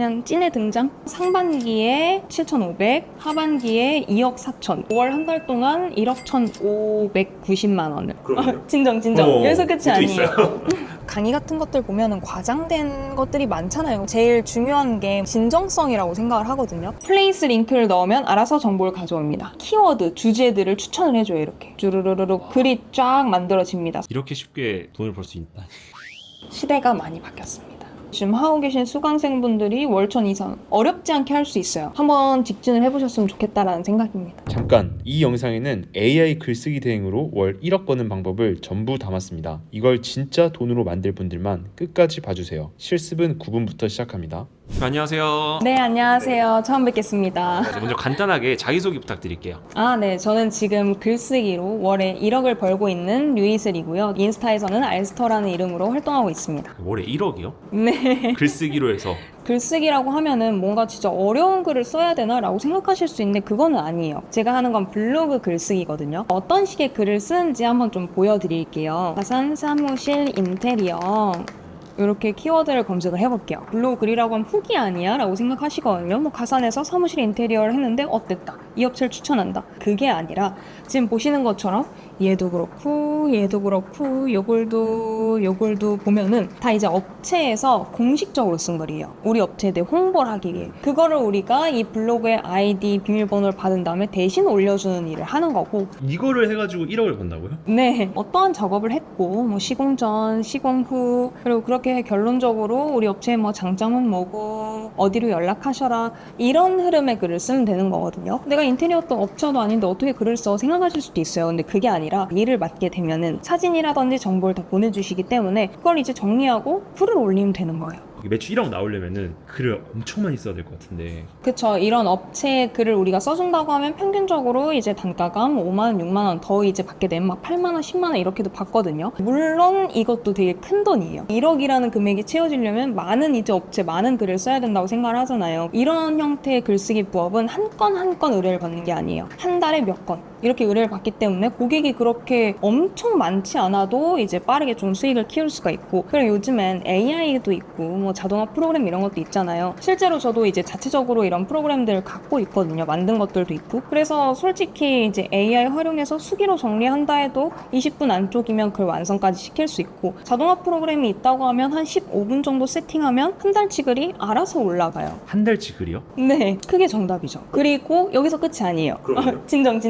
그냥 찐의 등장. 상반기에 7,500, 하반기에 2억 4천. 5월 한 달 동안 1억 1,590만 원을. 진정. 여기서 끝이 아니에요. 강의 같은 것들 보면은 과장된 것들이 많잖아요. 제일 중요한 게 진정성이라고 생각을 하거든요. 플레이스 링크를 넣으면 알아서 정보를 가져옵니다. 키워드, 주제들을 추천을 해줘요. 이렇게 쭈르르르 글이 쫙 만들어집니다. 이렇게 쉽게 돈을 벌 수 있다. 시대가 많이 바뀌었습니다. 지금 하고 계신 수강생분들이 월천 이상 어렵지 않게 할 수 있어요. 한번 직진을 해보셨으면 좋겠다라는 생각입니다. 잠깐, 이 영상에는 AI 글쓰기 대행으로 월 1억 버는 방법을 전부 담았습니다. 이걸 진짜 돈으로 만들 분들만 끝까지 봐주세요. 실습은 9분부터 시작합니다. 안녕하세요. 네, 안녕하세요. 처음 뵙겠습니다. 먼저 간단하게 자기소개 부탁드릴게요. 네. 저는 지금 글쓰기로 월에 1억을 벌고 있는 류이슬이고요. 인스타에서는 알스터라는 이름으로 활동하고 있습니다. 월에 1억이요? 네. 글쓰기로 해서. 글쓰기라고 하면은 뭔가 진짜 어려운 글을 써야 되나 라고 생각하실 수 있는데 그거는 아니에요. 제가 하는 건 블로그 글쓰기거든요. 어떤 식의 글을 쓰는지 한번 좀 보여드릴게요. 가산 사무실 인테리어 이렇게 키워드를 검색을 해볼게요. 블로그 글이라고 하면 후기 아니야? 라고 생각하시거든요. 뭐 가산에서 사무실 인테리어를 했는데 어땠다? 이 업체를 추천한다. 그게 아니라 지금 보시는 것처럼 얘도 그렇고 요글도 보면은 다 이제 업체에서 공식적으로 쓴 글이에요. 우리 업체에 대해 홍보를 하기 위해. 그거를 우리가 이 블로그의 아이디, 비밀번호를 받은 다음에 대신 올려주는 일을 하는 거고. 이거를 해가지고 1억을 번다고요? 네. 어떠한 작업을 했고 뭐 시공 전, 시공 후 그리고 그렇게 결론적으로 우리 업체의 뭐 장점은 뭐고 어디로 연락하셔라 이런 흐름의 글을 쓰면 되는 거거든요. 내가 인테리어도 업체도 아닌데 어떻게 글을 써 생각하실 수도 있어요. 근데 그게 아니라 일을 맡게 되면은 사진이라든지 정보를 다 보내주시기 때문에 그걸 이제 정리하고 글을 올리면 되는 거예요. 매출 1억 나오려면은 글을 엄청 많이 써야 될 것 같은데. 그쵸. 이런 업체의 글을 우리가 써준다고 하면 평균적으로 이제 단가가 5만 원, 6만 원 더 이제 받게 되면 막 8만 원, 10만 원 이렇게도 받거든요. 물론 이것도 되게 큰 돈이에요. 1억이라는 금액이 채워지려면 많은 이제 업체, 많은 글을 써야 된다고 생각을 하잖아요. 이런 형태의 글쓰기 부업은 한 건 한 건 의뢰를 받는 게 아니에요. 한 달에 몇 건. 이렇게 의뢰를 받기 때문에 고객이 그렇게 엄청 많지 않아도 이제 빠르게 좀 수익을 키울 수가 있고, 그리고 요즘엔 AI도 있고 뭐 자동화 프로그램 이런 것도 있잖아요. 실제로 저도 이제 자체적으로 이런 프로그램들을 갖고 있거든요. 만든 것들도 있고. 그래서 솔직히 이제 AI 활용해서 수기로 정리한다 해도 20분 안쪽이면 글 완성까지 시킬 수 있고, 자동화 프로그램이 있다고 하면 한 15분 정도 세팅하면 한 달치 글이 알아서 올라가요. 한 달치 글이요? 네, 그게 정답이죠. 그리고 여기서 끝이 아니에요. 진정.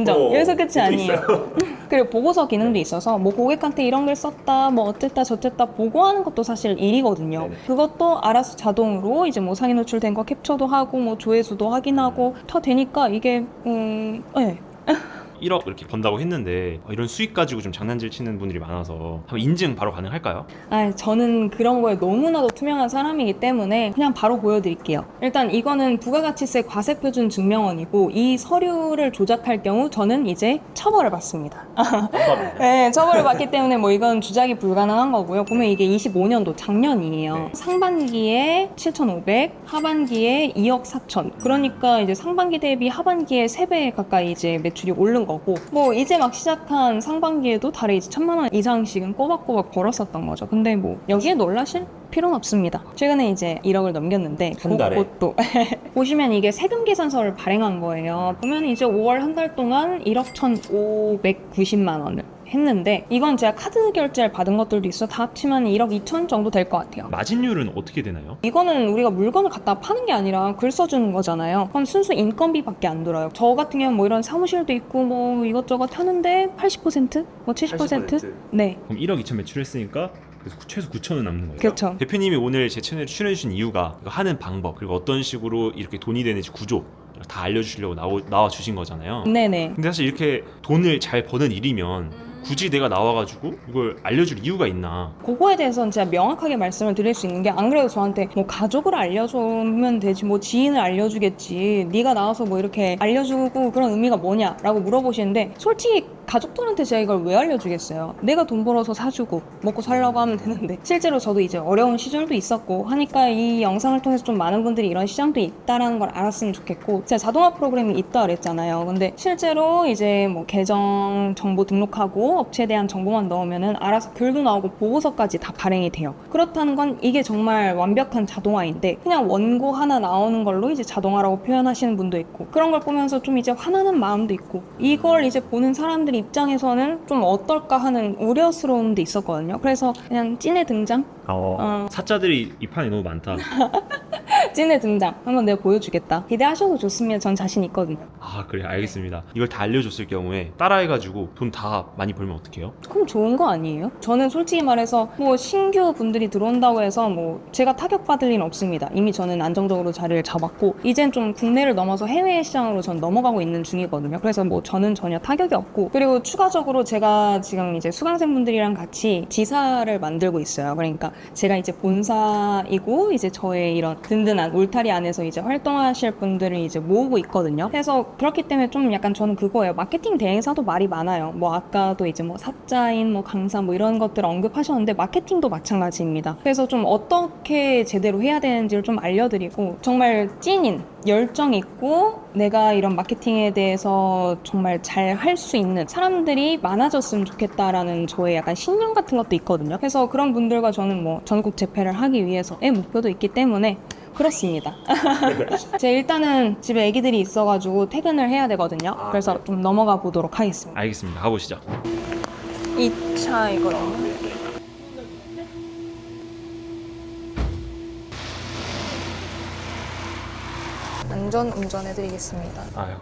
여기서 끝이 아니에요. 그리고 보고서 기능도 있어서 뭐 고객한테 이런 글 썼다, 뭐 어쨌다 저쨌다 보고하는 것도 사실 일이거든요. 네네. 그것도 알아서 자동으로 이제 뭐 상위 노출된 거 캡처도 하고 뭐 조회수도 확인하고 다 되니까 이게 네. 1억 이렇게 번다고 했는데 이런 수익 가지고 좀 장난질 치는 분들이 많아서 한번 인증 바로 가능할까요? 저는 그런 거에 너무나도 투명한 사람이기 때문에 그냥 바로 보여드릴게요. 일단 이거는 부가가치세 과세표준 증명원이고, 이 서류를 조작할 경우 저는 이제 처벌을 받습니다. 네, 처벌을 받기 때문에 뭐 이건 주작이 불가능한 거고요. 보면 이게 25년도 작년이에요. 네. 상반기에 7,500, 하반기에 2억 4천. 그러니까 이제 상반기 대비 하반기에 3배 가까이 이제 매출이 오른 거고, 뭐 이제 막 시작한 상반기에도 달에 이제 1,000만 원 이상씩은 꼬박꼬박 벌었었던 거죠. 근데 뭐 여기에 놀라실 필요는 없습니다. 최근에 이제 1억을 넘겼는데 한 달에? 그것도 보시면 이게 세금 계산서를 발행한 거예요. 보면 이제 5월 한 달 동안 1억 1,590만 원을 했는데, 이건 제가 카드 결제를 받은 것들도 있어 다 합치면 1억 2천 정도 될 것 같아요. 마진율은 어떻게 되나요? 이거는 우리가 물건을 갖다 파는 게 아니라 글 써주는 거잖아요. 그럼 순수 인건비밖에 안 들어요. 저 같은 경우는 뭐 이런 사무실도 있고 뭐 이것저것 하는데 80%? 뭐 70%? 네. 그럼 1억 2천 매출했으니까 그래서 최소 9천은 남는 거예요. 그렇죠. 대표님이 오늘 제 채널에 출연해주신 이유가 이거 하는 방법, 그리고 어떤 식으로 이렇게 돈이 되는지 구조 다 알려주시려고 나와 주신 거잖아요. 네네. 근데 사실 이렇게 돈을 잘 버는 일이면 굳이 내가 나와가지고 이걸 알려줄 이유가 있나? 그거에 대해서는 제가 명확하게 말씀을 드릴 수 있는 게, 안 그래도 저한테 뭐 가족을 알려주면 되지 뭐 지인을 알려주겠지, 네가 나와서 뭐 이렇게 알려주고 그런 의미가 뭐냐라고 물어보시는데, 솔직히 가족들한테 제가 이걸 왜 알려주겠어요? 내가 돈 벌어서 사주고 먹고 살려고 하면 되는데 실제로 저도 이제 어려운 시절도 있었고 하니까 이 영상을 통해서 좀 많은 분들이 이런 시장도 있다라는 걸 알았으면 좋겠고 제가 자동화 프로그램이 있다 그랬잖아요. 근데 실제로 이제 뭐 계정 정보 등록하고 업체에 대한 정보만 넣으면은 알아서 글도 나오고 보고서까지 다 발행이 돼요. 그렇다는 건 이게 정말 완벽한 자동화인데 그냥 원고 하나 나오는 걸로 이제 자동화라고 표현하시는 분도 있고 그런 걸 보면서 좀 이제 화나는 마음도 있고 이걸 이제 보는 사람들 입장에서는 좀 어떨까 하는 우려스러움도 있었거든요. 그래서 그냥 찐의 등장? 사자들이 이 판에 너무 많다. 찐의 등장 한번 내가 보여주겠다. 기대하셔도 좋으면 전 자신 있거든요. 아 그래 알겠습니다. 이걸 다 알려줬을 경우에 따라해가지고 돈 다 많이 벌면 어떡해요? 그럼 좋은 거 아니에요? 저는 솔직히 말해서 뭐 신규 분들이 들어온다고 해서 뭐 제가 타격받을 일은 없습니다. 이미 저는 안정적으로 자리를 잡았고 이젠 좀 국내를 넘어서 해외 시장으로 전 넘어가고 있는 중이거든요. 그래서 뭐 저는 전혀 타격이 없고 그리고 추가적으로 제가 지금 이제 수강생분들이랑 같이 지사를 만들고 있어요. 그러니까 제가 이제 본사이고 이제 저의 이런 든든한 울타리 안에서 이제 활동하실 분들을 이제 모으고 있거든요. 그래서 그렇기 때문에 좀 약간 저는 그거예요. 마케팅 대행사도 말이 많아요. 뭐 아까도 이제 뭐 사자인 뭐 강사 뭐 이런 것들 언급하셨는데 마케팅도 마찬가지입니다. 그래서 좀 어떻게 제대로 해야 되는지를 좀 알려드리고 정말 찐인 열정 있고 내가 이런 마케팅에 대해서 정말 잘 할 수 있는 사람들이 많아졌으면 좋겠다라는 저의 약간 신념 같은 것도 있거든요. 그래서 그런 분들과 저는 뭐 전국 재패를 하기 위해서의 목표도 있기 때문에 그렇습니다. 제가 일단은 집에 애기들이 있어가지고 퇴근을 해야 되거든요. 그래서 좀 넘어가 보도록 하겠습니다. 알겠습니다. 가보시죠. 2차 이거요. 안전 운전해드리겠습니다. 아유.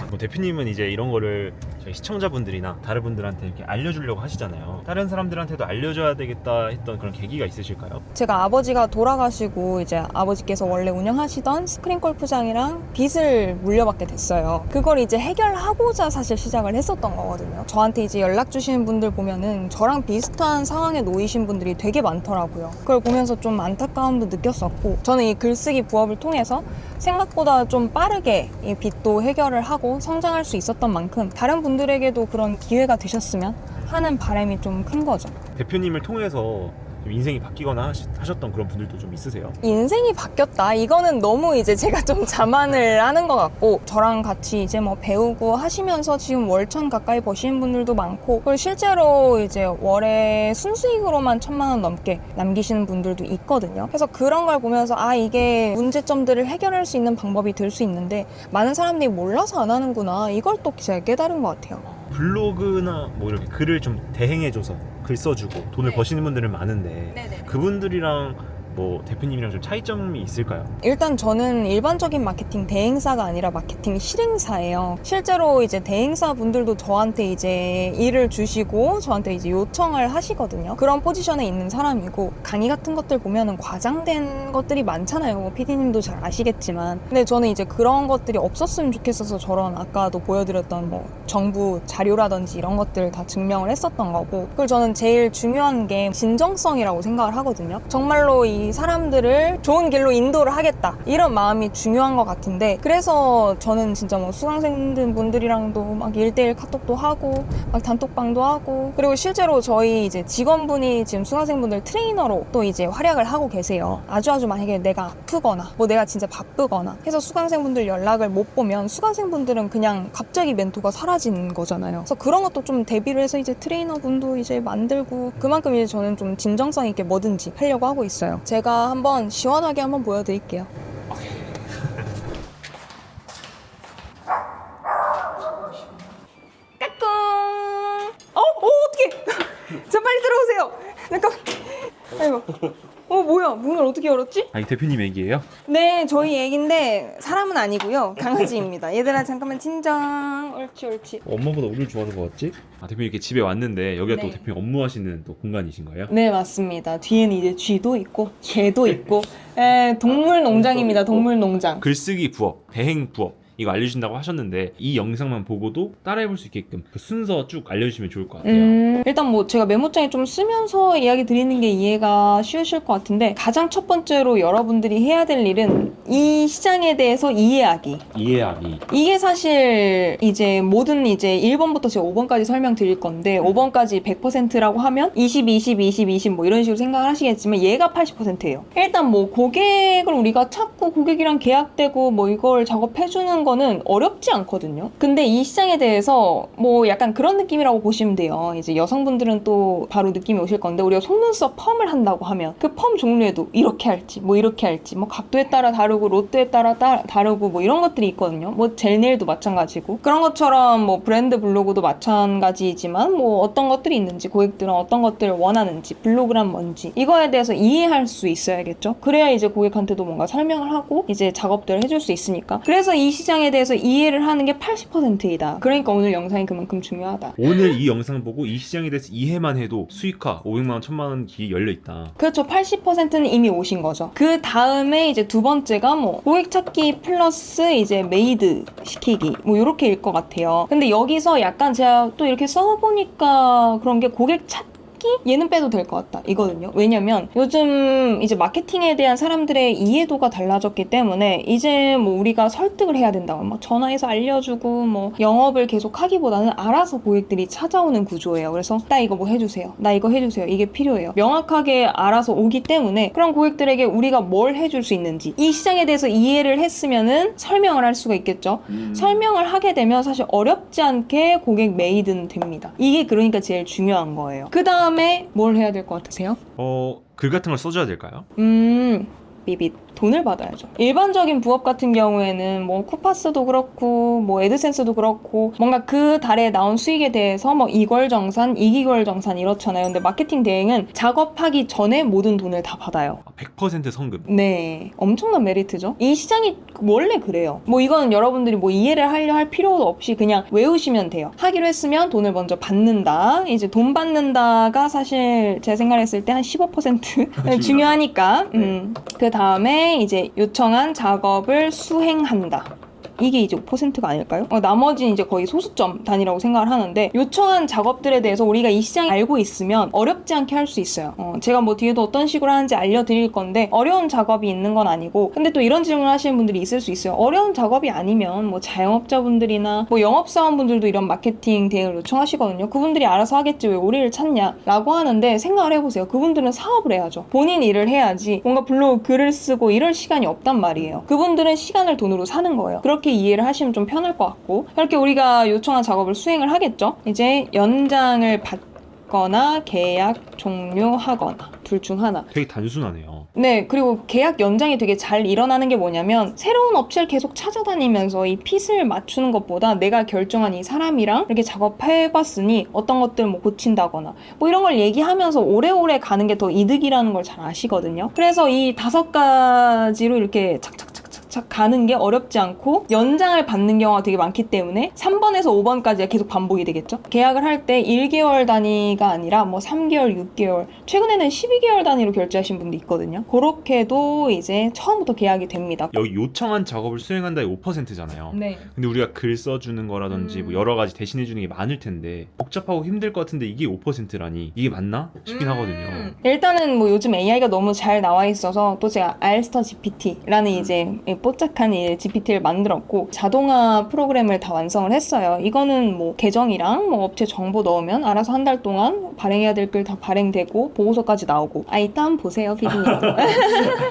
뭐 대표님은 이제 이런 거를 저희 시청자분들이나 다른 분들한테 이렇게 알려주려고 하시잖아요. 다른 사람들한테도 알려줘야 되겠다 했던 그런 계기가 있으실까요? 제가 아버지가 돌아가시고 이제 아버지께서 원래 운영하시던 스크린 골프장이랑 빚을 물려받게 됐어요. 그걸 이제 해결하고자 사실 시작을 했었던 거거든요. 저한테 이제 연락 주시는 분들 보면은 저랑 비슷한 상황에 놓이신 분들이 되게 많더라고요. 그걸 보면서 좀 안타까움도 느꼈었고 저는 이 글쓰기 부업을 통해서 생각보다 좀 빠르게 이 빚도 해결을 하고 성장할 수 있었던 만큼 다른 분들에게도 그런 기회가 되셨으면 하는 바람이 좀 큰 거죠. 대표님을 통해서 좀 인생이 바뀌거나 하셨던 그런 분들도 좀 있으세요? 인생이 바뀌었다. 이거는 너무 이제 제가 좀 자만을 하는 것 같고 저랑 같이 이제 뭐 배우고 하시면서 지금 월천 가까이 버시는 분들도 많고 그리고 실제로 이제 월에 순수익으로만 1,000만 원 넘게 남기시는 분들도 있거든요. 그래서 그런 걸 보면서 아 이게 문제점들을 해결할 수 있는 방법이 될 수 있는데 많은 사람들이 몰라서 안 하는구나. 이걸 또 제가 깨달은 것 같아요. 블로그나 뭐 이렇게 글을 좀 대행해줘서 글 써주고 돈을 버시는 분들은 많은데 그분들이랑 뭐 대표님이랑 좀 차이점이 있을까요? 일단 저는 일반적인 마케팅 대행사가 아니라 마케팅 실행사예요. 실제로 이제 대행사 분들도 저한테 이제 일을 주시고 저한테 이제 요청을 하시거든요. 그런 포지션에 있는 사람이고 강의 같은 것들 보면은 과장된 것들이 많잖아요. 뭐 PD님도 잘 아시겠지만. 근데 저는 이제 그런 것들이 없었으면 좋겠어서 저런 아까도 보여드렸던 뭐 정부 자료라든지 이런 것들 다 증명을 했었던 거고 그리고 저는 제일 중요한 게 진정성이라고 생각을 하거든요. 정말로 이 사람들을 좋은 길로 인도를 하겠다 이런 마음이 중요한 것 같은데 그래서 저는 진짜 뭐 수강생들 분들이랑도 막 1대1 카톡도 하고 막 단톡방도 하고 그리고 실제로 저희 이제 직원분이 지금 수강생분들 트레이너로 또 이제 활약을 하고 계세요. 아주 만약에 내가 아프거나 뭐 내가 진짜 바쁘거나 해서 수강생분들 연락을 못 보면 수강생분들은 그냥 갑자기 멘토가 사라지는 거잖아요. 그래서 그런 것도 좀 대비를 해서 이제 트레이너분도 이제 만들고 그만큼 이제 저는 좀 진정성 있게 뭐든지 하려고 하고 있어요. 제가 한번 시원하게 한번 보여드릴게요. 까꿍! 어떡해! 자, 빨리 들어오세요! 잠깐. 아이고. 뭐야? 문을 어떻게 열었지? 아, 이 대표님 얘기예요? 네, 저희 애기인데 사람은 아니고요. 강아지입니다. 얘들아, 잠깐만 진정. 옳지. 엄마보다 우리를 좋아하는 것 같지? 아, 대표님 이렇게 집에 왔는데 여기가 네. 또 대표님 업무하시는 또 공간이신 거예요? 네, 맞습니다. 뒤에는 이제 쥐도 있고 개도 있고 동물 농장입니다. 동물 농장. 글쓰기 부업, 대행 부업 이거 알려주신다고 하셨는데 이 영상만 보고도 따라해볼 수 있게끔 그 순서 쭉 알려주시면 좋을 것 같아요. 일단 뭐 제가 메모장에 좀 쓰면서 이야기 드리는 게 이해가 쉬우실 것 같은데 가장 첫 번째로 여러분들이 해야 될 일은 이 시장에 대해서 이해하기. 이해하기. 이게 사실 이제 모든 이제 1번부터 제가 5번까지 설명드릴 건데 5번까지 100%라고 하면 20, 20, 20, 20 뭐 이런 식으로 생각을 하시겠지만 얘가 80%예요. 일단 뭐 고객을 우리가 찾고 고객이랑 계약되고 뭐 이걸 작업해주는 거는 어렵지 않거든요. 근데 이 시장에 대해서 뭐 약간 그런 느낌이라고 보시면 돼요. 이제 여성분들은 또 바로 느낌이 오실 건데 우리가 속눈썹 펌을 한다고 하면 그 펌 종류에도 이렇게 할지 뭐 이렇게 할지 뭐 각도에 따라 다르고 롯데에 따라 다르고 뭐 이런 것들이 있거든요. 뭐 젤네일도 마찬가지고 그런 것처럼 뭐 브랜드 블로그도 마찬가지지만 뭐 어떤 것들이 있는지 고객들은 어떤 것들을 원하는지 블로그란 뭔지 이거에 대해서 이해할 수 있어야겠죠. 그래야 이제 고객한테도 뭔가 설명을 하고 이제 작업들을 해줄 수 있으니까. 그래서 이 시장에 대해서 이해를 하는 게 80%이다. 그러니까 오늘 영상이 그만큼 중요하다. 오늘 이 영상 보고 이 시장에 대해서 이해만 해도 수익화 500만 원, 1000만 원 길이 열려 있다. 그렇죠. 80%는 이미 오신 거죠. 그 다음에 이제 두 번째가 뭐 고객 찾기 플러스 이제 메이드 시키기 뭐 이렇게일 것 같아요. 근데 여기서 약간 제가 또 이렇게 써보니까 그런 게 고객 찾기 얘는 빼도 될 것 같다 이거든요. 왜냐면 요즘 이제 마케팅에 대한 사람들의 이해도가 달라졌기 때문에 이제 뭐 우리가 설득을 해야 된다고 막 전화해서 알려주고 뭐 영업을 계속 하기보다는 알아서 고객들이 찾아오는 구조예요. 그래서 나 이거 뭐 해주세요. 나 이거 해주세요. 이게 필요해요. 명확하게 알아서 오기 때문에 그런 고객들에게 우리가 뭘 해줄 수 있는지 이 시장에 대해서 이해를 했으면은 설명을 할 수가 있겠죠. 설명을 하게 되면 사실 어렵지 않게 고객 메이드는 됩니다. 이게 그러니까 제일 중요한 거예요. 그 다음에 뭘 해야 될 것 같으세요? 글 같은 걸 써줘야 될까요? 삐빗 돈을 받아야죠. 일반적인 부업 같은 경우에는 뭐 쿠파스도 그렇고 뭐 애드센스도 그렇고 뭔가 그 달에 나온 수익에 대해서 뭐 이월정산, 이기월정산 이렇잖아요. 근데 마케팅 대행은 작업하기 전에 모든 돈을 다 받아요. 100% 성금. 네, 엄청난 메리트죠. 이 시장이 원래 그래요. 뭐 이건 여러분들이 뭐 이해를 하려 할 필요도 없이 그냥 외우시면 돼요. 하기로 했으면 돈을 먼저 받는다. 이제 돈 받는다가 사실 제 생각했을 때 한 15% 중요하니까. 그 다음에 이제 요청한 작업을 수행한다. 이게 이제 5%가 아닐까요? 나머지는 이제 거의 소수점 단위라고 생각을 하는데 요청한 작업들에 대해서 우리가 이 시장을 알고 있으면 어렵지 않게 할 수 있어요. 제가 뭐 뒤에도 어떤 식으로 하는지 알려드릴 건데 어려운 작업이 있는 건 아니고 근데 또 이런 질문을 하시는 분들이 있을 수 있어요. 어려운 작업이 아니면 뭐 자영업자분들이나 뭐 영업사원분들도 이런 마케팅 대행을 요청하시거든요. 그분들이 알아서 하겠지 왜 우리를 찾냐 라고 하는데 생각을 해보세요. 그분들은 사업을 해야죠. 본인 일을 해야지 뭔가 블로그 글을 쓰고 이럴 시간이 없단 말이에요. 그분들은 시간을 돈으로 사는 거예요. 그렇게 이해를 하시면 좀 편할 것 같고 이렇게 우리가 요청한 작업을 수행을 하겠죠. 이제 연장을 받거나 계약 종료하거나 둘 중 하나. 되게 단순하네요. 네, 그리고 계약 연장이 되게 잘 일어나는 게 뭐냐면 새로운 업체를 계속 찾아다니면서 이 핏을 맞추는 것보다 내가 결정한 이 사람이랑 이렇게 작업해봤으니 어떤 것들 뭐 고친다거나 뭐 이런 걸 얘기하면서 오래오래 가는 게 더 이득이라는 걸 잘 아시거든요. 그래서 이 5가지로 이렇게 착착착 가는 게 어렵지 않고 연장을 받는 경우가 되게 많기 때문에 3번에서 5번까지가 계속 반복이 되겠죠. 계약을 할 때 1개월 단위가 아니라 뭐 3개월, 6개월 최근에는 12개월 단위로 결제하신 분도 있거든요. 그렇게도 이제 처음부터 계약이 됩니다. 여기 요청한 작업을 수행한다에 5%잖아요. 네. 근데 우리가 글 써주는 거라든지 뭐 여러 가지 대신해주는 게 많을 텐데 복잡하고 힘들 것 같은데 이게 5%라니 이게 맞나 싶긴 하거든요. 일단은 뭐 요즘 AI가 너무 잘 나와 있어서 또 제가 알스터 GPT라는 이제 뽀짝한 이 GPT를 만들었고 자동화 프로그램을 다 완성을 했어요. 이거는 뭐 계정이랑 뭐 업체 정보 넣으면 알아서 한 달 동안 발행해야 될 글 다 발행되고 보고서까지 나오고 일단 보세요 피디님.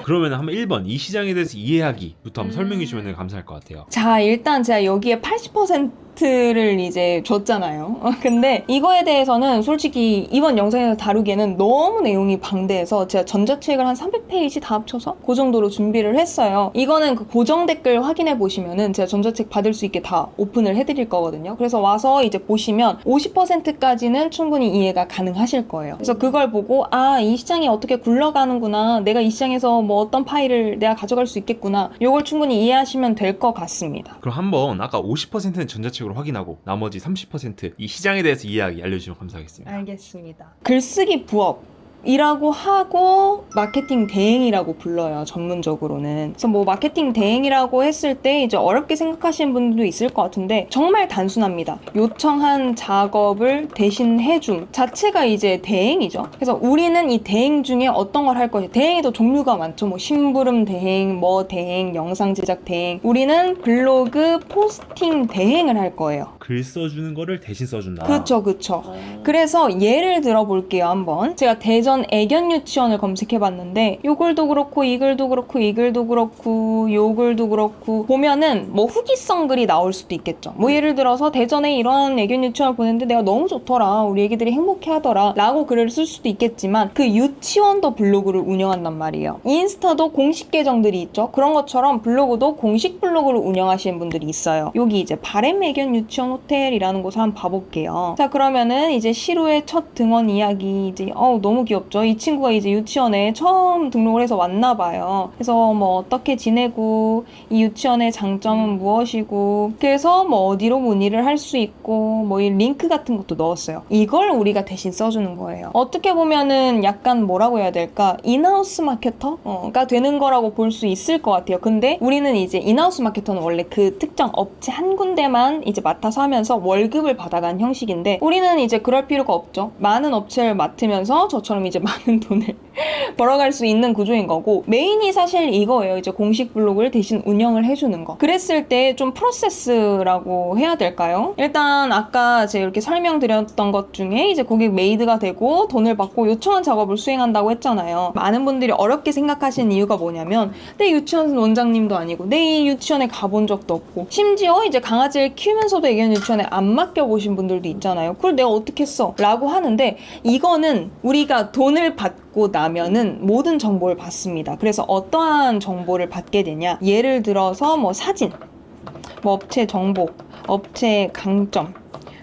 그러면 한번 1번 이 시장에 대해서 이해하기부터 한번 설명해 주시면 감사할 것 같아요. 자, 일단 제가 여기에 80%를 이제 줬잖아요. 근데 이거에 대해서는 솔직히 이번 영상에서 다루기에는 너무 내용이 방대해서 제가 전자책을 한 300페이지 다 합쳐서 그 정도로 준비를 했어요. 이거는 그 고정 댓글 확인해 보시면은 제가 전자책 받을 수 있게 다 오픈을 해드릴 거거든요. 그래서 와서 이제 보시면 50%까지는 충분히 이해가 가능하실 거예요. 그래서 그걸 보고 이 시장이 어떻게 굴러가는구나. 내가 이 시장에서 뭐 어떤 파일을 내가 가져갈 수 있겠구나. 이걸 충분히 이해하시면 될 것 같습니다. 그럼 한번 아까 50%는 전자책으로 확인하고 나머지 30% 이 시장에 대해서 이해하기 알려주시면 감사하겠습니다. 알겠습니다. 글쓰기 부업 이라고 하고 마케팅 대행이라고 불러요, 전문적으로는. 그래서 뭐 마케팅 대행이라고 했을 때 이제 어렵게 생각하시는 분들도 있을 것 같은데 정말 단순합니다. 요청한 작업을 대신 해줌 자체가 이제 대행이죠. 그래서 우리는 이 대행 중에 어떤 걸 할 것이, 대행에도 종류가 많죠. 뭐 심부름 대행, 뭐 대행, 영상 제작 대행. 우리는 블로그 포스팅 대행을 할 거예요. 글 써주는 거를 대신 써준다. 그쵸. 그래서 예를 들어 볼게요, 한번. 제가 대전 애견 유치원을 검색해봤는데 요 글도 그렇고 이 글도 그렇고 이 글도 그렇고 요 글도 그렇고 보면은 뭐 후기성 글이 나올 수도 있겠죠. 뭐 예를 들어서 대전에 이런 애견 유치원을 보냈는데 내가 너무 좋더라, 우리 애기들이 행복해하더라 라고 글을 쓸 수도 있겠지만 그 유치원도 블로그를 운영한단 말이에요. 인스타도 공식 계정들이 있죠. 그런 것처럼 블로그도 공식 블로그를 운영하시는 분들이 있어요. 여기 이제 바램 애견 유치원 호텔이라는 곳을 한번 봐볼게요. 자, 그러면은 이제 시루의 첫 등원 이야기, 이제 너무 귀엽죠. 이 친구가 이제 유치원에 처음 등록을 해서 왔나 봐요. 그래서 뭐 어떻게 지내고 이 유치원의 장점은 무엇이고, 그래서 뭐 어디로 문의를 할 수 있고 뭐 이 링크 같은 것도 넣었어요. 이걸 우리가 대신 써주는 거예요. 어떻게 보면은 약간 뭐라고 해야 될까, 인하우스 마케터가 되는 거라고 볼 수 있을 것 같아요. 근데 우리는 이제 인하우스 마케터는 원래 그 특정 업체 한 군데만 이제 맡아서 하면서 월급을 받아간 형식인데 우리는 이제 그럴 필요가 없죠. 많은 업체를 맡으면서 저처럼 이제 많은 돈을 벌어갈 수 있는 구조인 거고, 메인이 사실 이거예요. 이제 공식 블로그를 대신 운영을 해주는 거. 그랬을 때 좀 프로세스라고 해야 될까요? 일단 아까 제가 이렇게 설명드렸던 것 중에 이제 고객 메이드가 되고 돈을 받고 요청한 작업을 수행한다고 했잖아요. 많은 분들이 어렵게 생각하시는 이유가 뭐냐면 내 유치원 원장님도 아니고 내 이 유치원에 가본 적도 없고, 심지어 이제 강아지를 키우면서도 애견 유치원에 안 맡겨보신 분들도 있잖아요. 그걸 내가 어떻게 써? 라고 하는데, 이거는 우리가 돈을 받고 나면은 모든 정보를 받습니다. 그래서 어떠한 정보를 받게 되냐, 예를 들어서 뭐 사진, 뭐 업체 정보, 업체 강점,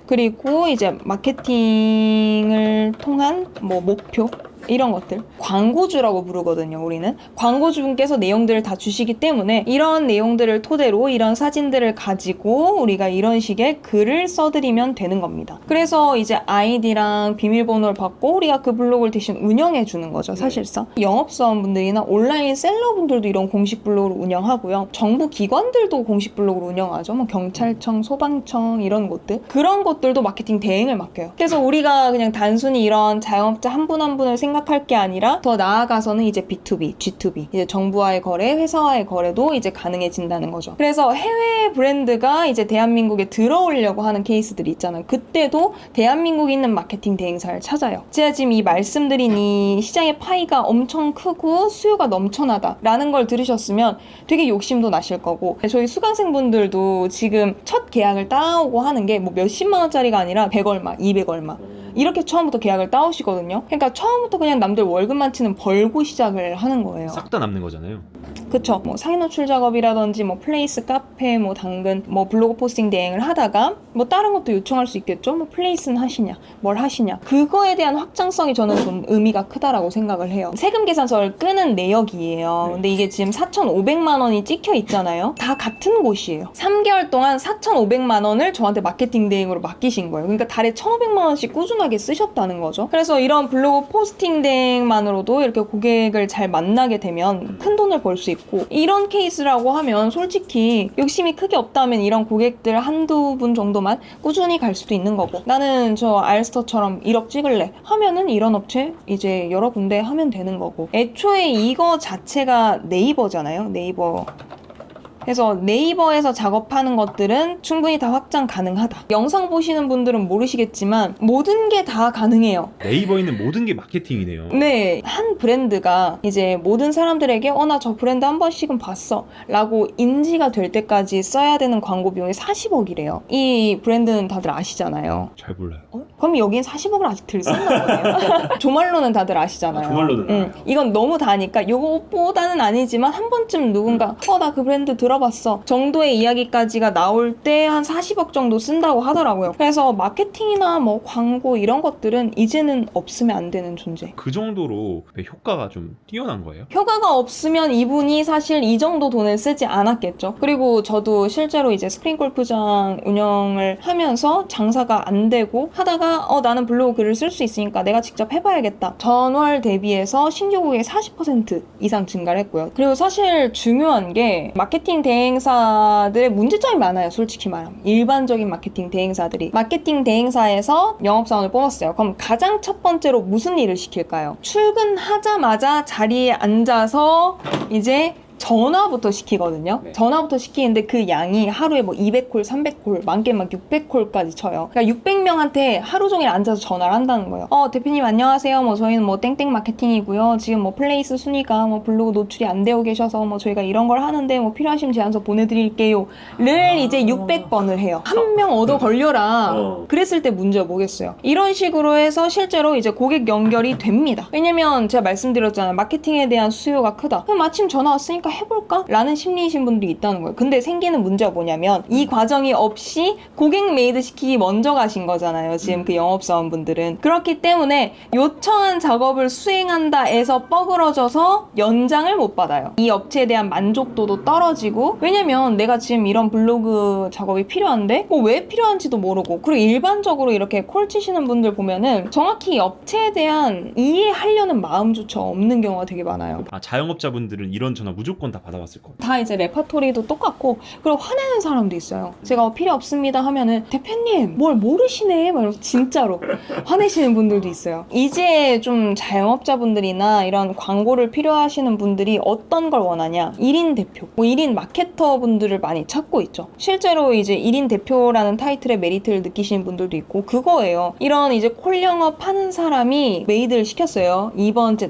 그리고 이제 마케팅을 통한 뭐 목표, 이런 것들, 광고주라고 부르거든요. 우리는 광고주분께서 내용들을 다 주시기 때문에 이런 내용들을 토대로 이런 사진들을 가지고 우리가 이런 식의 글을 써드리면 되는 겁니다. 그래서 이제 아이디랑 비밀번호를 받고 우리가 그 블로그를 대신 운영해 주는 거죠, 사실상. 영업사원분들이나 온라인 셀러분들도 이런 공식 블로그를 운영하고요. 정부 기관들도 공식 블로그를 운영하죠. 뭐 경찰청, 소방청 이런 곳들, 그런 곳들도 마케팅 대행을 맡겨요. 그래서 우리가 그냥 단순히 이런 자영업자 한 분 한 분을 생각할 게 아니라 더 나아가서는 이제 B2B, G2B, 이제 정부와의 거래, 회사와의 거래도 이제 가능해진다는 거죠. 그래서 해외 브랜드가 이제 대한민국에 들어오려고 하는 케이스들이 있잖아요. 그때도 대한민국에 있는 마케팅 대행사를 찾아요. 제가 지금 이 말씀드린 이 시장의 파이가 엄청 크고 수요가 넘쳐나다라는 걸 들으셨으면 되게 욕심도 나실 거고, 저희 수강생분들도 지금 첫 계약을 따오고 하는 게 뭐 몇십만 원짜리가 아니라 100얼마, 200얼마 이렇게 처음부터 계약을 따오시거든요. 그러니까 처음부터 그냥 남들 월급만 치는 벌고 시작을 하는 거예요. 싹 다 남는 거잖아요. 그쵸. 뭐 사인 노출 작업이라든지 뭐 플레이스, 카페, 뭐 당근, 뭐 블로그 포스팅 대행을 하다가 뭐 다른 것도 요청할 수 있겠죠. 뭐 플레이스는 하시냐, 뭘 하시냐. 그거에 대한 확장성이 저는 좀 의미가 크다라고 생각을 해요. 세금 계산서를 끄는 내역이에요. 근데 이게 지금 4,500만 원이 찍혀 있잖아요. 다 같은 곳이에요. 3개월 동안 4,500만 원을 저한테 마케팅 대행으로 맡기신 거예요. 그러니까 달에 1,500만 원씩 꾸준하게 쓰셨다는 거죠. 그래서 이런 블로그 포스팅 대행만으로도 이렇게 고객을 잘 만나게 되면 큰 돈을 벌 수 있고, 이런 케이스라고 하면 솔직히 욕심이 크게 없다면 이런 고객들 한두 분 정도만 꾸준히 갈 수도 있는 거고, 나는 저 알스터처럼 1억 찍을래 하면은 이런 업체 이제 여러 군데 하면 되는 거고, 애초에 이거 자체가 네이버잖아요. 네이버. 그래서 네이버에서 작업하는 것들은 충분히 다 확장 가능하다. 영상 보시는 분들은 모르시겠지만 모든 게 다 가능해요. 네이버에 있는 모든 게 마케팅이네요. 네, 한 브랜드가 이제 모든 사람들에게 나 저 브랜드 한 번씩은 봤어 라고 인지가 될 때까지 써야 되는 광고 비용이 40억이래요. 이 브랜드는 다들 아시잖아요. 잘 몰라요. 그럼 여기엔 40억을 아직 들 썼나 보네요. 조말로는 다들 아시잖아요. 조말로는 알아요. 이건 너무 다니까 요거보다는 아니지만 한 번쯤 누군가 나 그 브랜드 들어 들어봤어 정도의 이야기까지가 나올 때 한 40억 정도 쓴다고 하더라고요. 그래서 마케팅이나 뭐 광고 이런 것들은 이제는 없으면 안 되는 존재. 그 정도로 효과가 좀 뛰어난 거예요? 효과가 없으면 이분이 사실 이 정도 돈을 쓰지 않았겠죠. 그리고 저도 실제로 이제 스크린 골프장 운영을 하면서 장사가 안 되고 하다가 나는 블로그 글을 쓸 수 있으니까 내가 직접 해봐야겠다. 전월 대비해서 신규 고객이 40% 이상 증가를 했고요. 그리고 사실 중요한 게 마케팅 대행사들의 문제점이 많아요. 솔직히 말하면. 일반적인 마케팅 대행사들이. 마케팅 대행사에서 영업사원을 뽑았어요. 그럼 가장 첫 번째로 무슨 일을 시킬까요? 출근하자마자 자리에 앉아서 이제 전화부터 시키거든요. 네. 전화부터 시키는데 그 양이 하루에 뭐 200콜, 300콜, 많게 막 600콜까지 쳐요. 그러니까 600명한테 하루 종일 앉아서 전화를 한다는 거예요. 대표님 안녕하세요. 뭐 저희는 뭐 땡땡 마케팅이고요. 지금 뭐 플레이스 순위가 뭐 블로그 노출이 안 되고 계셔서 뭐 저희가 이런 걸 하는데 뭐 필요하시면 제안서 보내드릴게요. 를 이제 600번을 해요. 한 명 얻어 걸려라. 그랬을 때 문제가 뭐겠어요. 이런 식으로 해서 실제로 이제 고객 연결이 됩니다. 왜냐면 제가 말씀드렸잖아요. 마케팅에 대한 수요가 크다. 그럼 마침 전화 왔으니까 해볼까? 라는 심리이신 분들이 있다는 거예요. 근데 생기는 문제가 뭐냐면 이 과정이 없이 고객 메이드 시키기 먼저 가신 거잖아요. 지금 그 영업사원분들은. 그렇기 때문에 요청한 작업을 수행한다에서 뻐그러져서 연장을 못 받아요. 이 업체에 대한 만족도도 떨어지고 왜냐면 내가 지금 이런 블로그 작업이 필요한데 왜 필요한지도 모르고 그리고 일반적으로 이렇게 콜 치시는 분들 보면은 정확히 이 업체에 대한 이해하려는 마음조차 없는 경우가 되게 많아요. 자영업자분들은 이런 전화 무조건 다 받아봤을 거예요. 다 이제 레퍼토리도 똑같고 그리고 화내는 사람도 있어요. 제가 필요 없습니다 하면은 대표님 뭘 모르시네 막 이러면서 진짜로 화내시는 분들도 있어요. 이제 좀 자영업자분들이나 이런 광고를 필요하시는 분들이 어떤 걸 원하냐 1인 대표, 1인 마케터 분들을 많이 찾고 있죠. 실제로 이제 1인 대표라는 타이틀의 메리트를 느끼시는 분들도 있고 그거예요. 이런 이제 콜 영업 하는 사람이 메이드를 시켰어요.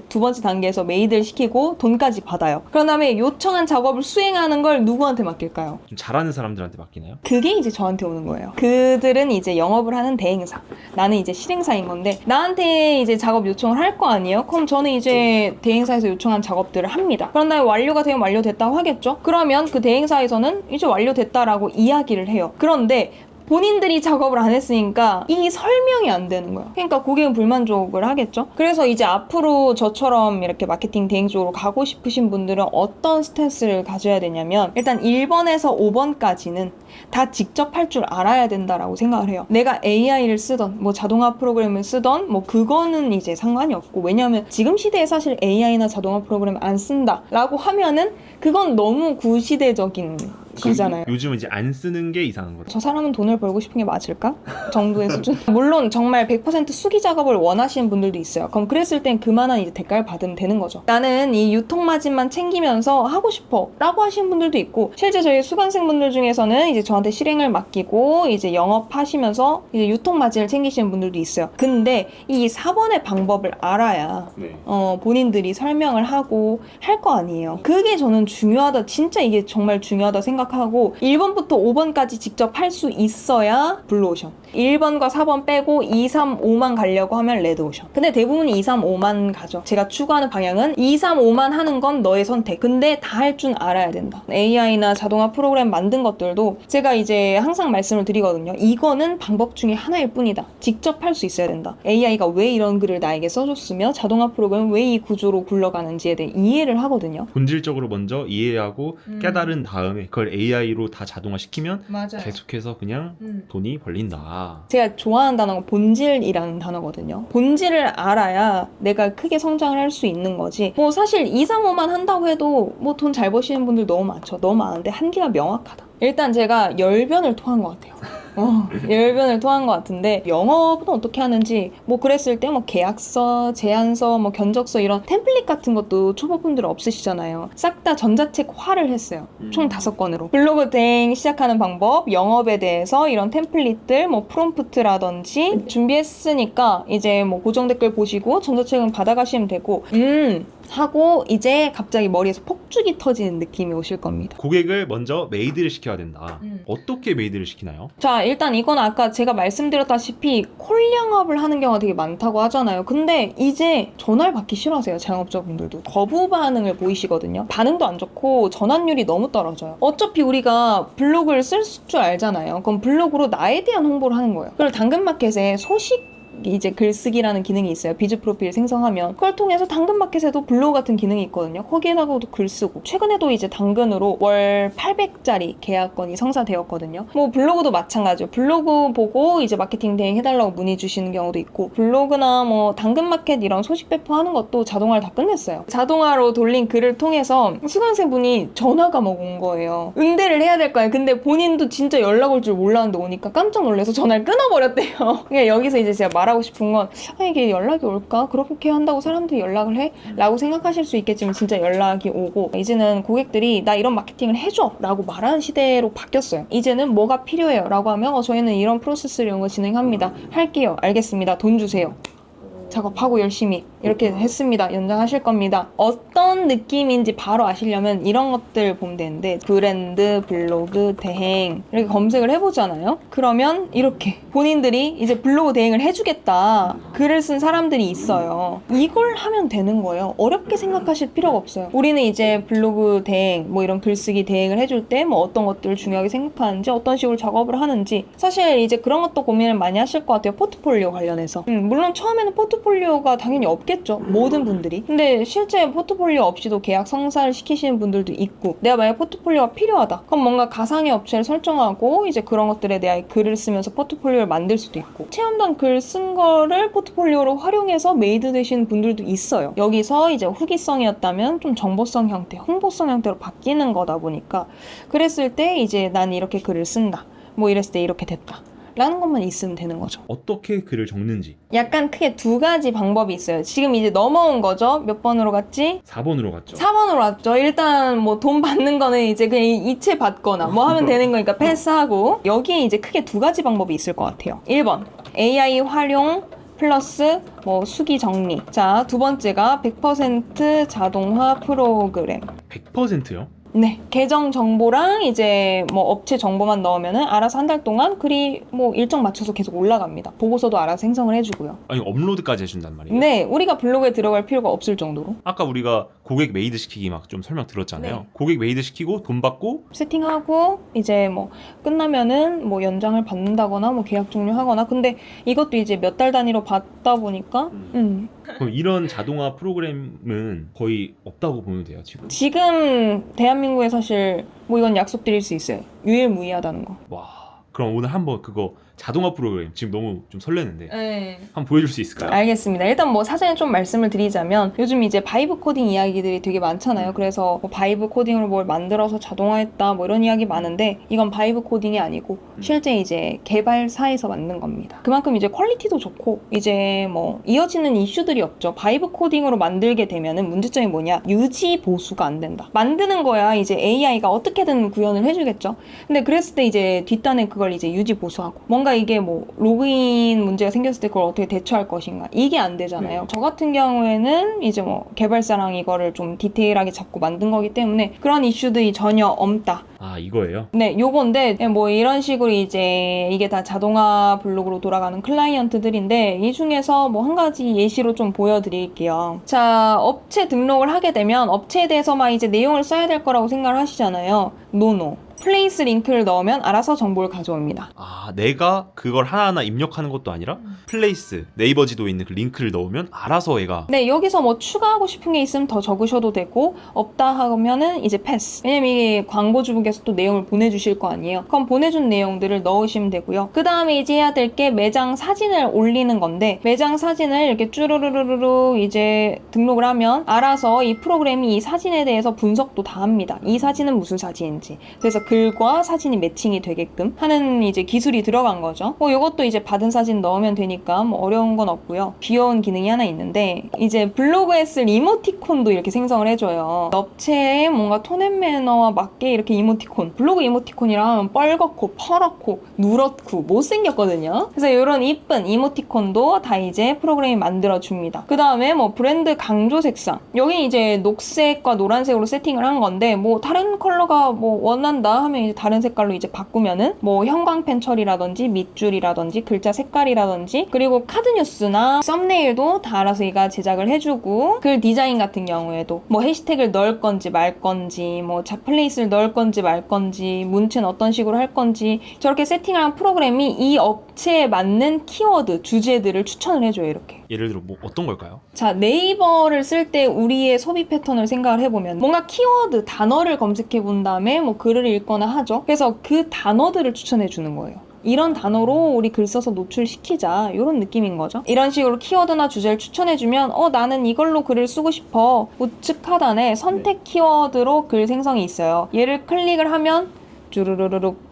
두 번째 단계에서 메이드를 시키고 돈까지 받아요. 그런 다음에 요청한 작업을 수행하는 걸 누구한테 맡길까요? 좀 잘하는 사람들한테 맡기나요? 그게 이제 저한테 오는 거예요. 그들은 이제 영업을 하는 대행사, 나는 이제 실행사인 건데 나한테 이제 작업 요청을 할 거 아니에요? 그럼 저는 이제 대행사에서 요청한 작업들을 합니다. 그런 다음에 완료가 되면 완료됐다고 하겠죠? 그러면 그 대행사에서는 이제 완료됐다라고 이야기를 해요. 그런데 본인들이 작업을 안 했으니까 이 설명이 안 되는 거예요. 그러니까 고객은 불만족을 하겠죠. 그래서 이제 앞으로 저처럼 이렇게 마케팅 대행 쪽으로 가고 싶으신 분들은 어떤 스탠스를 가져야 되냐면 일단 1번에서 5번까지는 다 직접 할 줄 알아야 된다라고 생각을 해요. 내가 AI를 쓰던 뭐 자동화 프로그램을 쓰던 뭐 그거는 이제 상관이 없고 왜냐하면 지금 시대에 사실 AI나 자동화 프로그램 안 쓴다라고 하면은 그건 너무 구시대적인 거잖아요. 요즘은 이제 안 쓰는 게 이상한 거죠. 저 사람은 돈을 벌고 싶은 게 맞을까? 정도의 수준? 물론 정말 100% 수기 작업을 원하시는 분들도 있어요. 그럼 그랬을 땐 그만한 이제 대가를 받으면 되는 거죠. 나는 이 유통 마진만 챙기면서 하고 싶어 라고 하시는 분들도 있고 실제 저희 수강생분들 중에서는 이제 저한테 실행을 맡기고 이제 영업하시면서 이제 유통 마진을 챙기시는 분들도 있어요. 근데 이 4번의 방법을 알아야 본인들이 설명을 하고 할 거 아니에요. 그게 저는 중요하다. 진짜 이게 정말 중요하다 생각하고 1번부터 5번까지 직접 할 수 있어야 블루오션. 1번과 4번 빼고 2, 3, 5만 가려고 하면 레드오션. 근데 대부분 2, 3, 5만 가죠. 제가 추구하는 방향은 2, 3, 5만 하는 건 너의 선택. 근데 다 할 줄 알아야 된다. AI나 자동화 프로그램 만든 것들도 제가 이제 항상 말씀을 드리거든요. 이거는 방법 중에 하나일 뿐이다. 직접 할 수 있어야 된다. AI가 왜 이런 글을 나에게 써줬으며 자동화 프로그램은 왜 이 구조로 굴러가는지에 대해 이해를 하거든요. 본질적으로 먼저 이해하고 깨달은 다음에 그걸 AI로 다 자동화시키면 맞아요. 계속해서 그냥 돈이 벌린다. 제가 좋아하는 단어가 본질이라는 단어거든요. 본질을 알아야 내가 크게 성장을 할 수 있는 거지. 뭐 사실 2, 3, 5만 한다고 해도 뭐 돈 잘 버시는 분들 너무 많죠. 너무 많은데 한계가 명확하다. 일단 제가 열변을 토한 것 같아요. 열변을 토한 것 같은데 영업은 어떻게 하는지 뭐 그랬을 때 뭐 계약서, 제안서, 뭐 견적서 이런 템플릿 같은 것도 초보분들은 없으시잖아요. 싹 다 전자책화를 했어요. 총 5건으로. 블로그 대행 시작하는 방법, 영업에 대해서 이런 템플릿들, 뭐 프롬프트라든지 준비했으니까 이제 뭐 고정 댓글 보시고 전자책은 받아가시면 되고 하고 이제 갑자기 머리에서 폭죽이 터지는 느낌이 오실 겁니다. 고객을 먼저 메이드를 시켜야 된다. 어떻게 메이드를 시키나요? 자, 일단 이건 아까 제가 말씀드렸다시피 콜 영업을 하는 경우가 되게 많다고 하잖아요. 근데 이제 전화를 받기 싫어하세요. 자영업자분들도. 거부 반응을 보이시거든요. 반응도 안 좋고 전환율이 너무 떨어져요. 어차피 우리가 블로그를 쓸 줄 알잖아요. 그럼 블로그로 나에 대한 홍보를 하는 거예요. 그리고 당근마켓에 소식 이제 글쓰기라는 기능이 있어요. 비즈 프로필 생성하면 그걸 통해서 당근마켓에도 블로그 같은 기능이 있거든요. 거기에다가도 글 쓰고 최근에도 이제 당근으로 월 800짜리 계약건이 성사되었거든요. 뭐 블로그도 마찬가지예요. 블로그 보고 이제 마케팅 대행 해달라고 문의 주시는 경우도 있고 블로그나 뭐 당근마켓 이런 소식 배포하는 것도 자동화를 다 끝냈어요. 자동화로 돌린 글을 통해서 수강생분이 전화가 막 온 거예요. 응대를 해야 될 거예요. 근데 본인도 진짜 연락 올 줄 몰랐는데 오니까 깜짝 놀라서 전화를 끊어버렸대요. 그러니까 여기서 이제 제가 말하고 싶은 건 이게 연락이 올까? 그렇게 한다고 사람들이 연락을 해? 라고 생각하실 수 있겠지만 진짜 연락이 오고 이제는 고객들이 나 이런 마케팅을 해줘! 라고 말하는 시대로 바뀌었어요. 이제는 뭐가 필요해요? 라고 하면 저희는 이런 프로세스를 이런 거 진행합니다. 할게요. 알겠습니다. 돈 주세요. 작업하고 열심히 이렇게 했습니다. 연장하실 겁니다. 어떤 느낌인지 바로 아시려면 이런 것들 보면 되는데 브랜드, 블로그, 대행 이렇게 검색을 해보잖아요. 그러면 이렇게 본인들이 이제 블로그 대행을 해주겠다 글을 쓴 사람들이 있어요. 이걸 하면 되는 거예요. 어렵게 생각하실 필요가 없어요. 우리는 이제 블로그 대행 뭐 이런 글쓰기 대행을 해줄 때 뭐 어떤 것들을 중요하게 생각하는지 어떤 식으로 작업을 하는지 사실 이제 그런 것도 고민을 많이 하실 것 같아요. 포트폴리오 관련해서 물론 처음에는 포트폴리오가 당연히 없겠죠. 모든 분들이. 근데 실제 포트폴리오 없이도 계약 성사를 시키시는 분들도 있고 내가 만약 포트폴리오가 필요하다. 그럼 뭔가 가상의 업체를 설정하고 이제 그런 것들에 대한 글을 쓰면서 포트폴리오를 만들 수도 있고 체험단 글 쓴 거를 포트폴리오로 활용해서 메이드 되시는 분들도 있어요. 여기서 이제 후기성이었다면 좀 정보성 형태, 홍보성 형태로 바뀌는 거다 보니까 그랬을 때 이제 난 이렇게 글을 쓴다. 뭐 이랬을 때 이렇게 됐다. 라는 것만 있으면 되는 거죠. 어떻게 글을 적는지. 약간 크게 두 가지 방법이 있어요. 지금 이제 넘어온 거죠. 몇 번으로 갔지? 4번으로 갔죠. 4번으로 왔죠. 일단 뭐 돈 받는 거는 이제 그냥 이체 받거나 뭐 하면 되는 거니까 패스하고 여기에 이제 크게 두 가지 방법이 있을 것 같아요. 1번 AI 활용 플러스 뭐 수기 정리. 자, 두 번째가 100% 자동화 프로그램. 100%요? 네, 계정 정보랑 이제 뭐 업체 정보만 넣으면은 알아서 한 달 동안 글이 뭐 일정 맞춰서 계속 올라갑니다. 보고서도 알아서 생성을 해주고요. 아니 업로드까지 해준단 말이에요? 네, 우리가 블로그에 들어갈 필요가 없을 정도로 아까 우리가 고객 메이드 시키기 막 좀 설명 들었잖아요. 네. 고객 메이드 시키고 돈 받고 세팅하고 이제 뭐 끝나면은 뭐 연장을 받는다거나 뭐 계약 종료하거나 근데 이것도 이제 몇 달 단위로 받다 보니까 그럼 이런 자동화 프로그램은 거의 없다고 보면 돼요 지금. 지금 대한민국에 사실 뭐 이건 약속드릴 수 있어요. 유일무이하다는 거. 와 그럼 오늘 한번 그거 자동화 프로그램 지금 너무 좀 설레는데 네. 한번 보여줄 수 있을까요? 알겠습니다. 일단 뭐 사전에 좀 말씀을 드리자면 요즘 이제 바이브 코딩 이야기들이 되게 많잖아요. 그래서 뭐 바이브 코딩으로 뭘 만들어서 자동화했다 뭐 이런 이야기 많은데 이건 바이브 코딩이 아니고 실제 이제 개발사에서 만든 겁니다. 그만큼 이제 퀄리티도 좋고 이제 뭐 이어지는 이슈들이 없죠. 바이브 코딩으로 만들게 되면은 문제점이 뭐냐? 유지 보수가 안 된다. 만드는 거야 이제 AI가 어떻게든 구현을 해주겠죠. 근데 그랬을 때 이제 뒷단에 그걸 이제 유지 보수하고 뭔가 이게 뭐 로그인 문제가 생겼을 때 그걸 어떻게 대처할 것인가 이게 안 되잖아요. 저 같은 경우에는 이제 뭐 개발사랑 이거를 좀 디테일하게 잡고 만든 거기 때문에 그런 이슈들이 전혀 없다. 아 이거예요? 네, 요건데 뭐 이런 식으로 이제 이게 다 자동화 블로그로 돌아가는 클라이언트들인데 이 중에서 뭐 한 가지 예시로 좀 보여드릴게요. 자, 업체 등록을 하게 되면 업체에 대해서만 이제 내용을 써야 될 거라고 생각을 하시잖아요. 노노. 플레이스 링크를 넣으면 알아서 정보를 가져옵니다. 아 내가 그걸 하나하나 입력하는 것도 아니라 플레이스 네이버 지도에 있는 그 링크를 넣으면 알아서 얘가 네, 여기서 뭐 추가하고 싶은 게 있으면 더 적으셔도 되고 없다 하면은 이제 패스. 왜냐면 이게 광고주분께서 또 내용을 보내주실 거 아니에요. 그럼 보내준 내용들을 넣으시면 되고요. 그 다음에 이제 해야 될 게 매장 사진을 올리는 건데 매장 사진을 이렇게 쭈루루루루 이제 등록을 하면 알아서 이 프로그램이 이 사진에 대해서 분석도 다 합니다. 이 사진은 무슨 사진인지. 그래서 글과 사진이 매칭이 되게끔 하는 이제 기술이 들어간 거죠. 뭐 이것도 이제 받은 사진 넣으면 되니까 뭐 어려운 건 없고요. 귀여운 기능이 하나 있는데 이제 블로그에 쓸 이모티콘도 이렇게 생성을 해줘요. 업체의 뭔가 톤 앤 매너와 맞게 이렇게 이모티콘. 블로그 이모티콘이랑 빨갛고 파랗고 누렇고 못생겼거든요. 그래서 이런 이쁜 이모티콘도 다 이제 프로그램이 만들어줍니다. 그 다음에 뭐 브랜드 강조 색상. 여기 이제 녹색과 노란색으로 세팅을 한 건데 뭐 다른 컬러가 뭐 원한다 하면 이제 다른 색깔로 이제 바꾸면은 뭐 형광펜 처리라든지 밑줄이라든지 글자 색깔이라든지 그리고 카드 뉴스나 썸네일도 다 알아서 얘가 제작을 해주고 글 디자인 같은 경우에도 뭐 해시태그를 넣을 건지 말 건지 뭐 자플레이스를 넣을 건지 말 건지 문체는 어떤 식으로 할 건지 저렇게 세팅을 한 프로그램이 이 업체에 맞는 키워드 주제들을 추천을 해줘요. 이렇게. 예를 들어 뭐 어떤 걸까요? 자, 네이버를 쓸 때 우리의 소비 패턴을 생각을 해보면 뭔가 키워드 단어를 검색해 본 다음에 뭐 글을 읽거나 하죠. 그래서 그 단어들을 추천해 주는 거예요. 이런 단어로 우리 글 써서 노출시키자 이런 느낌인 거죠. 이런 식으로 키워드나 주제를 추천해주면 나는 이걸로 글을 쓰고 싶어. 우측 하단에 선택 키워드로 글 생성이 있어요. 얘를 클릭을 하면 쭈르르르륵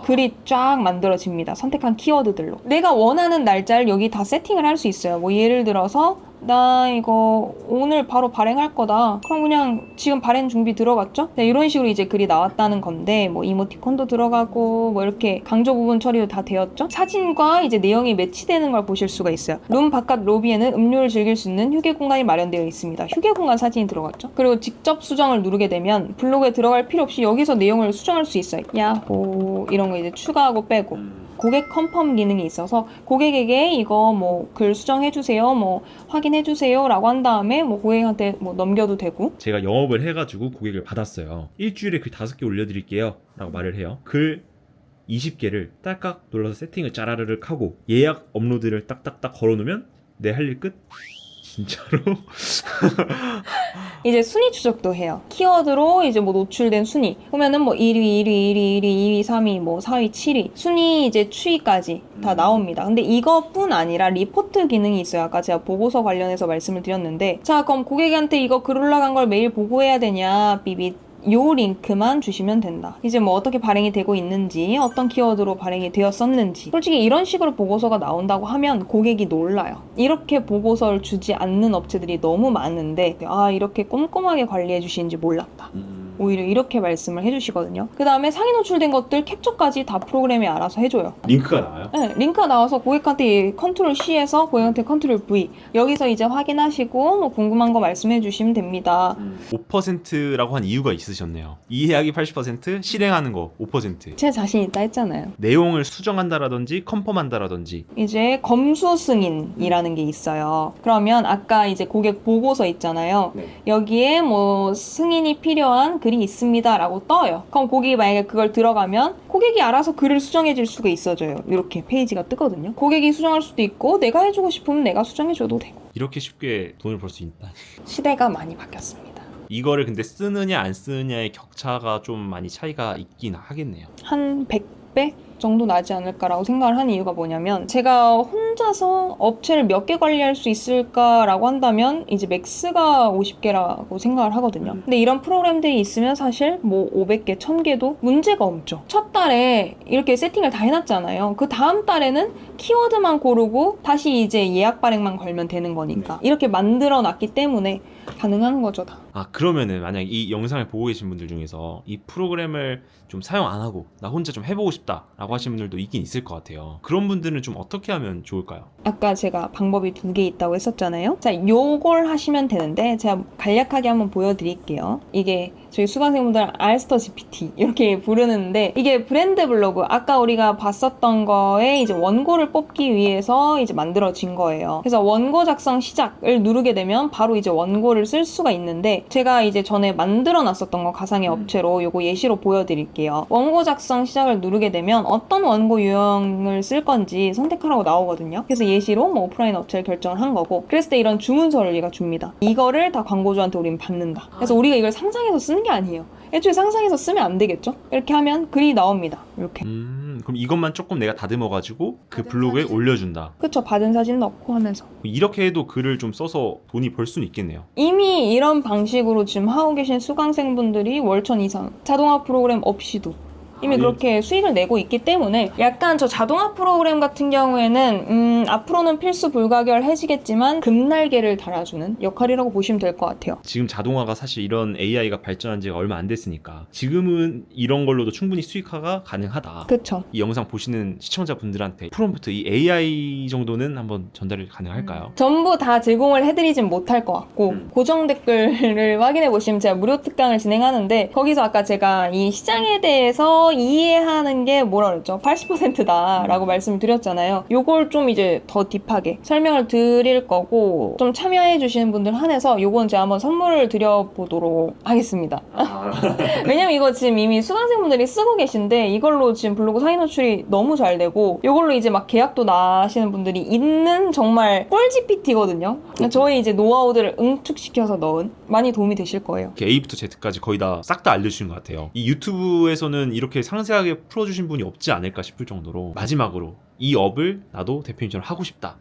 글이 쫙 만들어집니다. 선택한 키워드들로. 내가 원하는 날짜를 여기 다 세팅을 할 수 있어요. 뭐 예를 들어서 나 이거 오늘 바로 발행할 거다. 그럼 그냥 지금 발행 준비 들어갔죠? 네, 이런 식으로 이제 글이 나왔다는 건데 뭐 이모티콘도 들어가고 뭐 이렇게 강조 부분 처리도 다 되었죠? 사진과 이제 내용이 매치되는 걸 보실 수가 있어요. 룸 바깥 로비에는 음료를 즐길 수 있는 휴게 공간이 마련되어 있습니다. 휴게 공간 사진이 들어갔죠? 그리고 직접 수정을 누르게 되면 블로그에 들어갈 필요 없이 여기서 내용을 수정할 수 있어요. 야호 이런 거 이제 추가하고 빼고. 고객 컨펌 기능이 있어서 고객에게 이거 뭐 글 수정해주세요, 뭐 확인해주세요 라고 한 다음에 뭐 고객한테 뭐 넘겨도 되고. 제가 영업을 해가지고 고객을 받았어요. 일주일에 글 5개 올려드릴게요 라고 말을 해요. 글 20개를 딸깍 눌러서 세팅을 짜라르륵 하고 예약 업로드를 딱딱딱 걸어놓으면 내 할 일 끝? 진짜로? 이제 순위 추적도 해요. 키워드로 이제 뭐 노출된 순위 보면은 뭐 1위, 2위, 3위, 뭐 4위, 7위 순위 이제 추이까지 다 나옵니다. 근데 이것뿐 아니라 리포트 기능이 있어요. 아까 제가 보고서 관련해서 말씀을 드렸는데 자 그럼 고객한테 이거 글 올라간 걸 매일 보고해야 되냐 삐빗 요 링크만 주시면 된다. 이제 뭐 어떻게 발행이 되고 있는지 어떤 키워드로 발행이 되었었는지 솔직히 이런 식으로 보고서가 나온다고 하면 고객이 놀라요. 이렇게 보고서를 주지 않는 업체들이 너무 많은데 이렇게 꼼꼼하게 관리해 주시는지 몰랐다. 오히려 이렇게 말씀을 해주시거든요. 그 다음에 상위 노출된 것들 캡처까지 다 프로그램이 알아서 해줘요. 링크가 나와요? 네, 링크가 나와서 고객한테 컨트롤 C에서 고객한테 컨트롤 V 여기서 이제 확인하시고 뭐 궁금한 거 말씀해 주시면 됩니다. 5%라고 한 이유가 있으셨네요. 이해하기 80%, 실행하는 거 5%. 제 자신 있다 했잖아요. 내용을 수정한다라든지 컨펌한다라든지. 이제 검수 승인이라는 게 있어요. 그러면 아까 이제 고객 보고서 있잖아요. 네. 여기에 뭐 승인이 필요한 글이 있습니다 라고 떠요. 그럼 고객이 만약에 그걸 들어가면 고객이 알아서 글을 수정해 줄 수가 있어져요. 이렇게 페이지가 뜨거든요. 고객이 수정할 수도 있고 내가 해주고 싶으면 내가 수정해 줘도 되고. 이렇게 쉽게 돈을 벌 수 있다. 시대가 많이 바뀌었습니다. 이거를 근데 쓰느냐 안 쓰느냐의 격차가 좀 많이 차이가 있긴 하겠네요. 한 100배 정도 나지 않을까라고 생각을 하는 이유가 뭐냐면 제가 혼자서 업체를 몇 개 관리할 수 있을까라고 한다면 이제 맥스가 50개라고 생각을 하거든요. 근데 이런 프로그램들이 있으면 사실 뭐 500개, 1000개도 문제가 없죠. 첫 달에 이렇게 세팅을 다 해놨잖아요. 그 다음 달에는 키워드만 고르고 다시 이제 예약 발행만 걸면 되는 거니까 이렇게 만들어 놨기 때문에 가능한 거죠 다. 그러면은 만약 이 영상을 보고 계신 분들 중에서 이 프로그램을 좀 사용 안 하고 나 혼자 좀 해보고 싶다 라고 하신 분들도 있긴 있을 것 같아요. 그런 분들은 좀 어떻게 하면 좋을까요? 아까 제가 방법이 2개 있다고 했었잖아요. 자, 요걸 하시면 되는데 제가 간략하게 한번 보여드릴게요. 이게 저희 수강생분들 알스터 GPT 이렇게 부르는데 이게 브랜드 블로그 아까 우리가 봤었던 거에 이제 원고를 뽑기 위해서 이제 만들어진 거예요. 그래서 원고 작성 시작을 누르게 되면 바로 이제 원고를 쓸 수가 있는데 제가 이제 전에 만들어 놨었던 거 가상의 업체로 요거 예시로 보여드릴게요. 원고 작성 시작을 누르게 되면 어떤 원고 유형을 쓸 건지 선택하라고 나오거든요. 그래서 예시로 뭐 오프라인 업체를 결정을 한 거고 그랬을 때 이런 주문서를 얘가 줍니다. 이거를 다 광고주한테 우리는 받는다. 그래서 우리가 이걸 상상해서 쓰는 게 아니에요. 애초에 상상해서 쓰면 안 되겠죠? 이렇게 하면 글이 나옵니다. 이렇게. 그럼 이것만 조금 내가 다듬어가지고 그 블로그에 올려준다. 그쵸. 받은 사진 넣고 하면서. 이렇게 해도 글을 좀 써서 돈이 벌 수는 있겠네요. 이미 이런 방식으로 지금 하고 계신 수강생분들이 월천 이상 자동화 프로그램 없이도 이미 그렇게 수익을 내고 있기 때문에 약간 저 자동화 프로그램 같은 경우에는 앞으로는 필수 불가결해지겠지만 금날개를 달아주는 역할이라고 보시면 될 것 같아요. 지금 자동화가 사실 이런 AI가 발전한 지가 얼마 안 됐으니까 지금은 이런 걸로도 충분히 수익화가 가능하다. 그쵸. 이 영상 보시는 시청자분들한테 프롬프트 이 AI 정도는 한번 전달이 가능할까요? 전부 다 제공을 해드리진 못할 것 같고 고정 댓글을 확인해 보시면 제가 무료 특강을 진행하는데 거기서 아까 제가 이 시장에 대해서 이해하는 게 뭐라 그랬죠? 80%다 라고 말씀을 드렸잖아요. 요걸 좀 이제 더 딥하게 설명을 드릴 거고 좀 참여해 주시는 분들 한해서 요건 제가 한번 선물을 드려보도록 하겠습니다. 왜냐면 이거 지금 이미 수강생분들이 쓰고 계신데 이걸로 지금 블로그 사인 노출이 너무 잘 되고 이걸로 이제 막 계약도 나시는 분들이 있는 정말 꿀 GPT거든요. 저희 이제 노하우들을 응축시켜서 넣은 많이 도움이 되실 거예요. 이렇게 A부터 Z까지 거의 다 싹 다 알려주신 것 같아요. 이 유튜브에서는 이렇게 상세하게 풀어주신 분이 없지 않을까 싶을 정도로 마지막으로 이 업을 나도 대표님처럼 하고 싶다.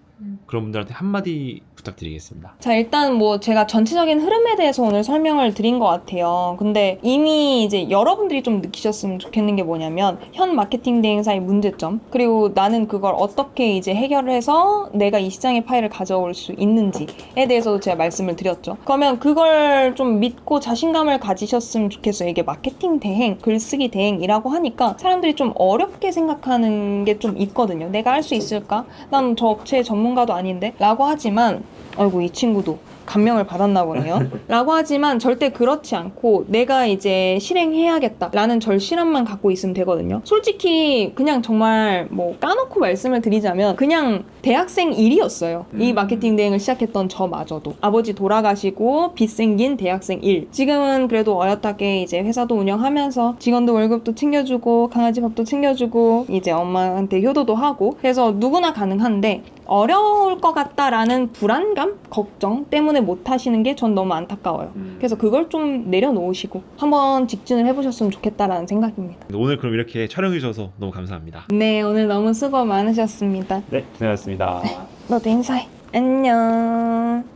그런 분들한테 한마디 부탁드리겠습니다. 자, 일단 뭐 제가 전체적인 흐름에 대해서 오늘 설명을 드린 것 같아요. 근데 이미 이제 여러분들이 좀 느끼셨으면 좋겠는 게 뭐냐면 현 마케팅 대행사의 문제점 그리고 나는 그걸 어떻게 이제 해결을 해서 내가 이 시장의 파일을 가져올 수 있는지에 대해서도 제가 말씀을 드렸죠. 그러면 그걸 좀 믿고 자신감을 가지셨으면 좋겠어요. 이게 마케팅 대행, 글쓰기 대행이라고 하니까 사람들이 좀 어렵게 생각하는 게 좀 있거든요. 내가 할 수 있을까? 난 저 업체의 전문가도 아닌데? 라고 하지만 아이고 이 친구도 감명을 받았나 보네요. 라고 하지만 절대 그렇지 않고 내가 이제 실행해야겠다 라는 절실함만 갖고 있으면 되거든요. 솔직히 그냥 정말 뭐 까놓고 말씀을 드리자면 그냥 대학생 일이었어요. 이 마케팅 대행을 시작했던 저마저도. 아버지 돌아가시고 빚 생긴 대학생 일. 지금은 그래도 어엿하게 이제 회사도 운영하면서 직원도 월급도 챙겨주고 강아지 밥도 챙겨주고 이제 엄마한테 효도도 하고 그래서 누구나 가능한데 어려울 것 같다라는 불안감, 걱정 때문에 못 하시는 게 전 너무 안타까워요. 그래서 그걸 좀 내려놓으시고 한번 직진을 해보셨으면 좋겠다라는 생각입니다. 오늘 그럼 이렇게 촬영해 주셔서 너무 감사합니다. 네, 오늘 너무 수고 많으셨습니다. 네, 고생하셨습니다. 너도 인사해. 안녕.